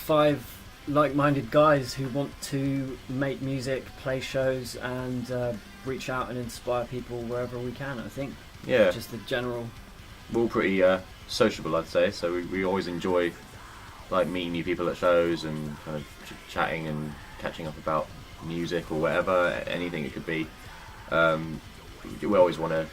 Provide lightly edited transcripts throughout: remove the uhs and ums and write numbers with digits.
5 like-minded guys who want to make music, play shows, and reach out and inspire people wherever we can. I think. Yeah. Just the general. We're all pretty sociable, I'd say. So we always enjoy like meeting new people at shows and kind of chatting and catching up about music or whatever, anything it could be. We always want to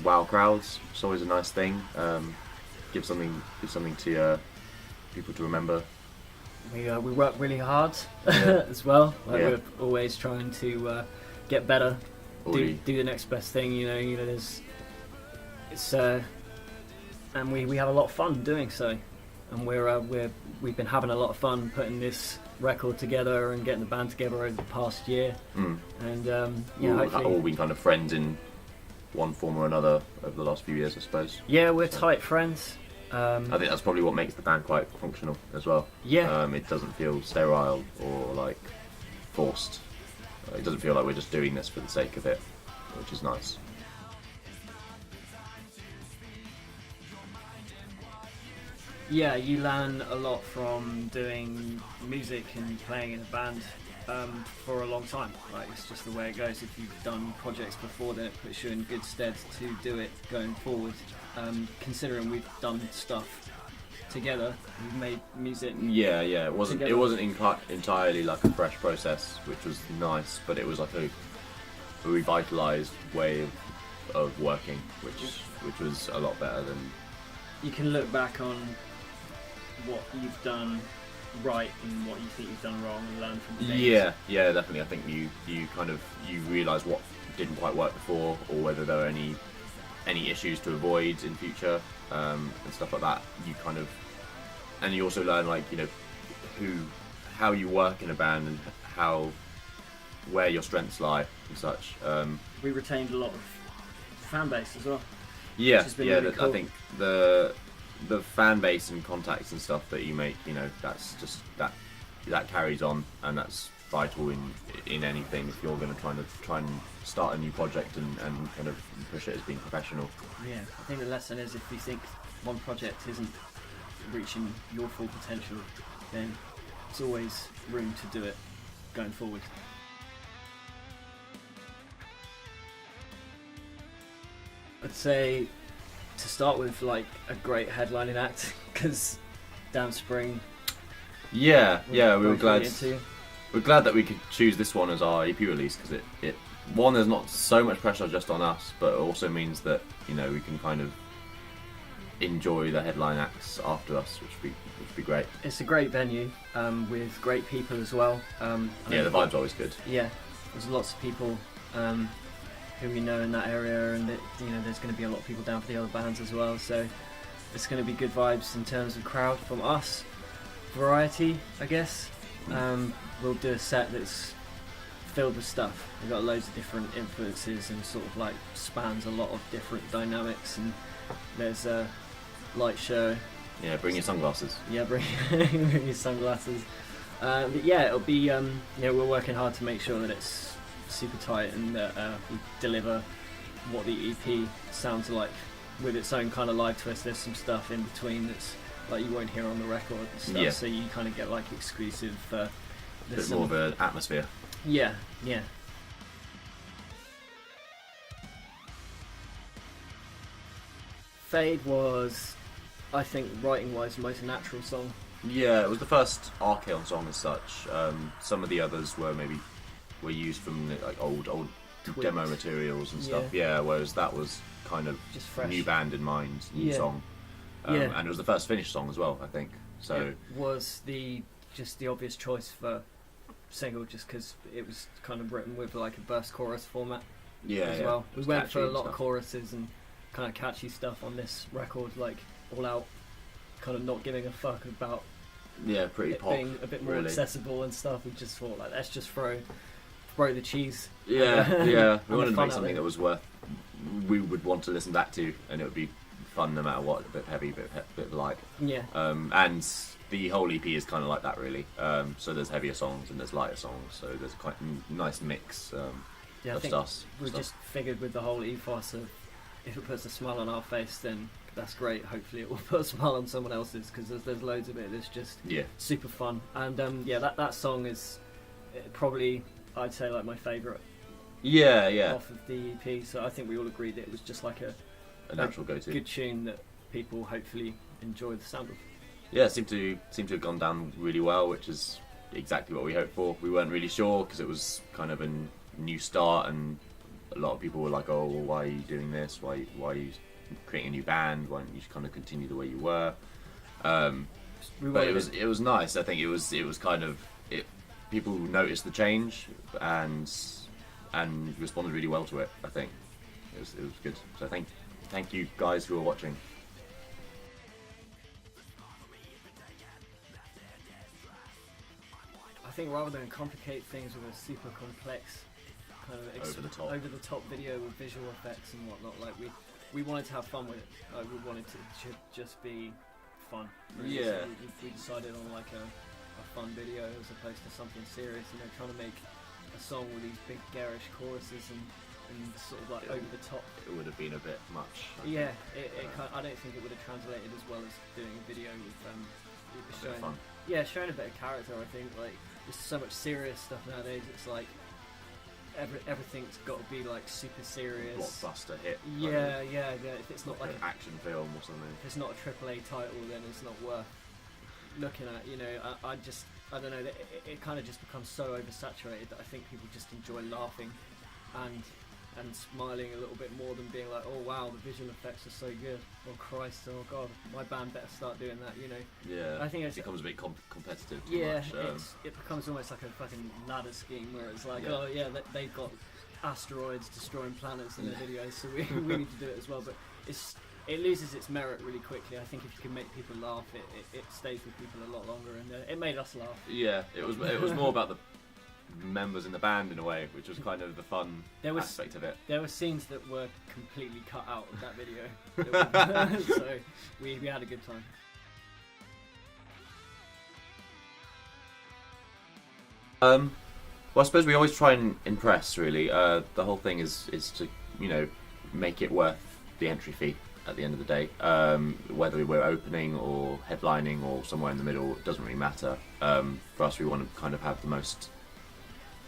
wow crowds. It's always a nice thing. Give something to people to remember. We work really hard as well. We're always trying to get better, do the next best thing. And we have a lot of fun doing so, and we've been having a lot of fun putting this record together and getting the band together over the past year. And hopefully all been kind of friends in one form or another over the last few years, I suppose. Yeah, we're tight friends. I think that's probably what makes the band quite functional as well. Yeah. It doesn't feel sterile or like forced. It doesn't feel like we're just doing this for the sake of it, which is nice. Yeah, you learn a lot from doing music and playing in a band for a long time. Like, it's just the way it goes. If you've done projects before, then it puts you in good stead to do it going forward. Considering we've done stuff together, we've made music. Yeah. It wasn't entirely like a fresh process, which was nice, but it was like a revitalized way of working, which was a lot better than. You can look back on what you've done right and what you think you've done wrong and learn from things. Yeah, definitely. I think you realise what didn't quite work before, or whether there are any issues to avoid in future, and stuff like that. And you also learn how you work in a band and where your strengths lie and such. We retained a lot of fan base as well. Yeah, which has been really cool. I think the fan base and contacts and stuff that you make, that's just that carries on, and that's vital in anything if you're going to try and start a new project and kind of push it as being professional. Yeah, I think the lesson is, if you think one project isn't reaching your full potential, then there's always room to do it going forward. I'd say to start with, like, a great headlining act, because Damn Spring. Yeah, we were glad. Into. We're glad that we could choose this one as our EP release, because it there's not so much pressure just on us, but it also means that we can kind of enjoy the headline acts after us, which would be great. It's a great venue with great people as well. The vibe's always good. Yeah, there's lots of people who we know in that area, and there's going to be a lot of people down for the other bands as well. So it's going to be good vibes in terms of crowd from us. Variety, I guess. We'll do a set that's filled with stuff. We've got loads of different influences and sort of like spans a lot of different dynamics, and there's a light show. Yeah, bring your sunglasses. Yeah, bring your sunglasses. But yeah, it'll be, we're working hard to make sure that it's super tight and that we deliver what the EP sounds like with its own kind of live twist. There's some stuff in between that's like you won't hear on the record and stuff, so you kind of get like exclusive. A bit more of an atmosphere. Yeah. Fade was, I think, writing-wise, the most natural song. Yeah, it was the first Arcaeon song as such. Some of the others were used from like old Tweaks. demo materials and stuff. Yeah, whereas that was kind of just fresh. New band in mind, new song. And it was the first finished song as well, I think. So it was the obvious choice for single, just because it was kind of written with like a verse chorus format. As well. We went for a lot of choruses and kind of catchy stuff on this record, like all out, kind of not giving a fuck about pretty it pop, being a bit more really accessible and stuff. We just thought, like, let's just throw the cheese. We wanted to make something that was we would want to listen back to, and it would be fun no matter what. A bit heavy, bit light. And the whole EP is kind of like that, really. So there's heavier songs and there's lighter songs, so there's quite a nice mix of I think stuff. We just figured with the whole ethos of, if it puts a smile on our face, then that's great. Hopefully it will put a smile on someone else's, because there's loads of it that's just super fun. And that song is probably, I'd say, like my favourite. Off of the EP. So I think we all agreed that it was just like a natural go-to, good tune that people hopefully enjoy the sound of. Yeah, seemed to have gone down really well, which is exactly what we hoped for. We weren't really sure because it was kind of a new start, and a lot of people were like, "Oh, well, why are you doing this? Why are you creating a new band? Why don't you just kind of continue the way you were?" But it was nice. I think it was kind of people noticed the change and responded really well to it. I think it was good. So thank you guys who are watching. I think rather than complicate things with a super complex kind of over the top video with visual effects and whatnot, like we wanted to have fun with it. Like we wanted to just be fun. Really. Yeah. So we decided on like a fun video as opposed to something serious. Trying to make a song with these big garish choruses and sort of like over the top. It would have been a bit much. Yeah, I don't think it would have translated as well as doing a video with showing a bit of character. I think like there's so much serious stuff nowadays. It's like everything's got to be like super serious. Blockbuster hit. Yeah. If it's not like an action film or something. If it's not a AAA title, then it's not worth looking at. I don't know. It kind of just becomes so oversaturated that I think people just enjoy laughing and smiling a little bit more than being like, oh wow, the visual effects are so good. Oh Christ, oh God, my band better start doing that. Yeah. I think it becomes a bit competitive. It becomes almost like a fucking ladder scheme where it's like, they've got asteroids destroying planets in the videos, so we need to do it as well. But it loses its merit really quickly. I think if you can make people laugh, it stays with people a lot longer, and it made us laugh. Yeah, it was more about the members in the band in a way, which was kind of the fun aspect of it. There were scenes that were completely cut out of that video, so we had a good time. Well, I suppose we always try and impress. Really, the whole thing is to make it worth the entry fee at the end of the day. Whether we're opening or headlining or somewhere in the middle, it doesn't really matter. For us, we want to kind of have the most.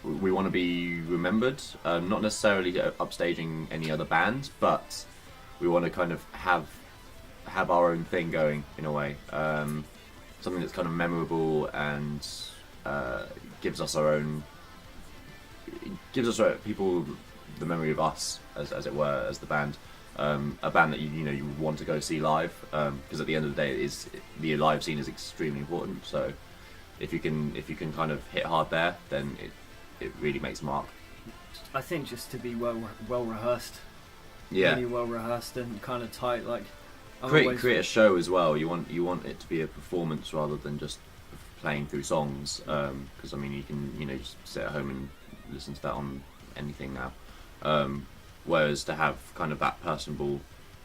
We want to be remembered, not necessarily upstaging any other band, but we want to kind of have our own thing going in a way, something that's kind of memorable and gives people the memory of us, as it were, as the band, a band that you want to go see live, because at the end of the day, the live scene is extremely important. So if you can kind of hit hard there, then it really makes a mark. I think just to be well rehearsed, really well rehearsed and kind of tight. Like create a show as well. You want it to be a performance rather than just playing through songs. Because you can just sit at home and listen to that on anything now. Whereas to have kind of that personable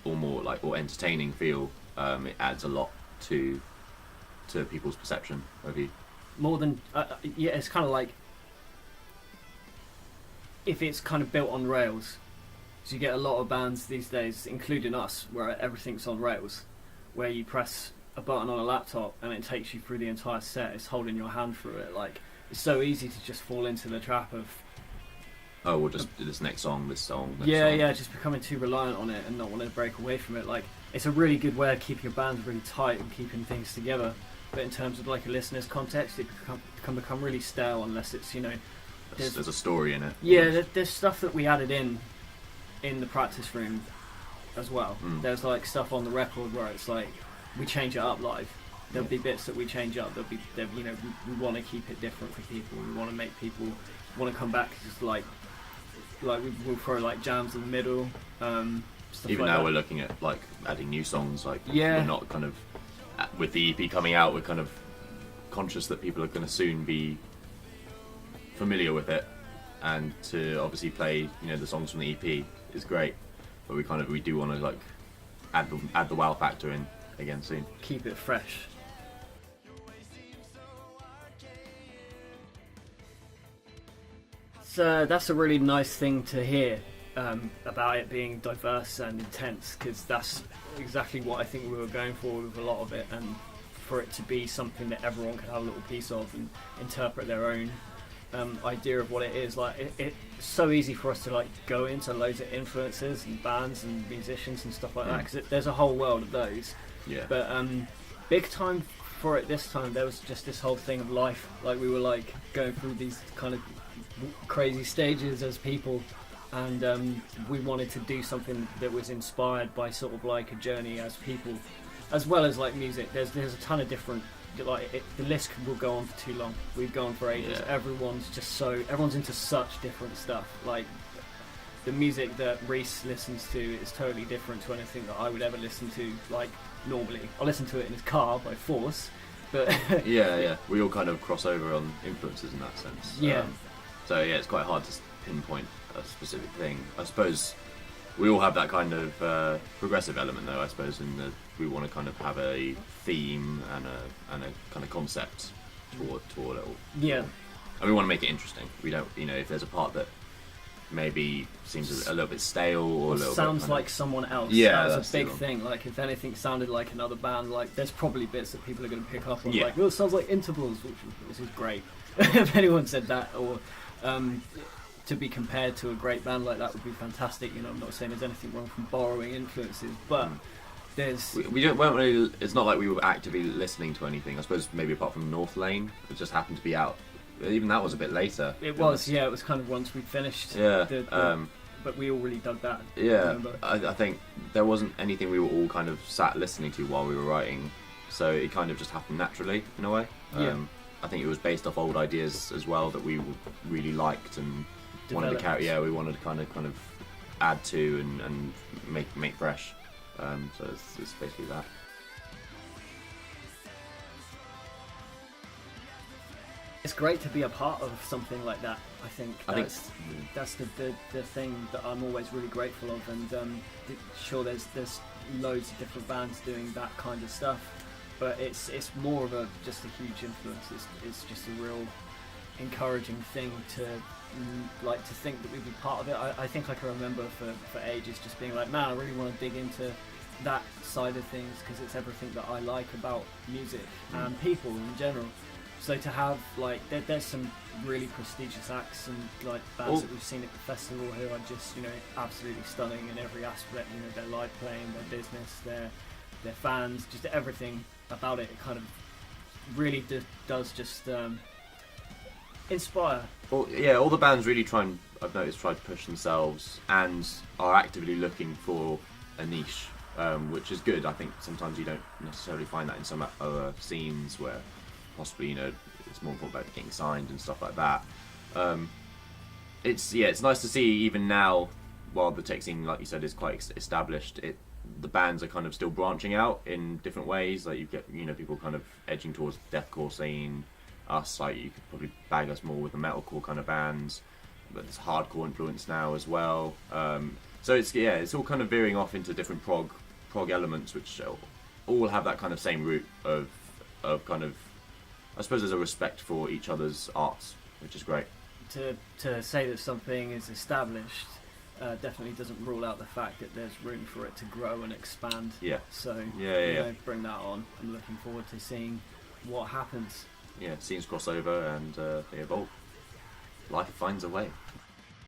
or more or entertaining feel, it adds a lot to people's perception of you. More than it's kind of like. If it's kind of built on rails, so you get a lot of bands these days, including us, where everything's on rails, where you press a button on a laptop and it takes you through the entire set. It's holding your hand through it. Like it's so easy to just fall into the trap of we'll just do this next song, just becoming too reliant on it and not wanting to break away from it. Like it's a really good way of keeping your band really tight and keeping things together. But in terms of like a listener's context, it can become really stale unless it's there's a story in it. Yeah, there's stuff that we added in the practice room as well. There's like stuff on the record where it's like we change it up live. There'll be bits that we change up. We want to keep it different for people. We want to make people want to come back. Just like we'll throw like jams in the middle. Stuff Even like now that. We're looking at like adding new songs. We're not kind of with the EP coming out. We're kind of conscious that people are going to soon be familiar with it, and to obviously play the songs from the EP is great, but we do want to add the wow factor in again soon. Keep it fresh. So that's a really nice thing to hear. about it being diverse and intense, because that's exactly what I think we were going for with a lot of it, and for it to be something that everyone could have a little piece of and interpret their own idea of what it is. Like it's so easy for us to like go into loads of influences and bands and musicians and stuff like that, because there's a whole world of those. Yeah. But big time for it this time, there was just this whole thing of life. Like we were like going through these kind of crazy stages as people, and we wanted to do something that was inspired by sort of like a journey as people, as well as like music. There's a ton of different, like the list will go on for too long. We've gone for ages. Yeah. Everyone's into such different stuff. Like the music that Reese listens to is totally different to anything that I would ever listen to. Like normally, I listen to it in his car by force, but yeah, we all kind of cross over on influences in that sense. Yeah. So yeah, it's quite hard to pinpoint a specific thing. I suppose we all have that kind of progressive element, though. I suppose in that we want to kind of have a theme and a kind of concept toward it all. Yeah. And we want to make it interesting. We don't, if there's a part that maybe seems a little bit stale or a little sounds bit like someone else. Yeah, that's that's a big the one. thing. Like if anything sounded like another band, like there's probably bits that people are going to pick up on. Yeah. Like, oh, it sounds like Intervals, which is great. If anyone said that, or to be compared to a great band like that would be fantastic. I'm not saying there's anything wrong from borrowing influences, but there's we weren't really. It's not like we were actively listening to anything. I suppose maybe apart from North Lane, it just happened to be out. Even that was a bit later. It was, yeah. It was kind of once we finished. Yeah. But we all really dug that. Yeah. I think there wasn't anything we were all kind of sat listening to while we were writing, so it kind of just happened naturally in a way. Yeah. I think it was based off old ideas as well that we really liked and wanted to carry. Yeah, we wanted to kind of add to and make fresh. So it's basically that. It's great to be a part of something like that. I think that's the thing that I'm always really grateful of, and sure there's loads of different bands doing that kind of stuff, but it's more of just a huge influence. It's just a real encouraging thing to think that we'd be part of it. I think I can remember for ages just being like, man, I really want to dig into that side of things, because it's everything that I like about music and people in general. So to have there's some really prestigious acts and like bands that we've seen at the festival who are just absolutely stunning in every aspect. Their live playing, their business, their fans, just everything about it. It kind of really does just inspire. Well, yeah, all the bands really I've noticed try to push themselves and are actively looking for a niche, which is good. I think sometimes you don't necessarily find that in some other scenes where possibly it's more important about getting signed and stuff like that. It's nice to see even now, while the tech scene, like you said, is quite established. The bands are kind of still branching out in different ways. Like you get people kind of edging towards the deathcore scene. Us, like you could probably bag us more with the metalcore kind of bands, but there's hardcore influence now as well. So it's all kind of veering off into different prog elements, which all have that kind of same root of kind of, I suppose there's a respect for each other's arts, which is great. To say that something is established definitely doesn't rule out the fact that there's room for it to grow and expand. Yeah. So bring that on. I'm looking forward to seeing what happens. Yeah, scenes cross over and they evolve. Life finds a way.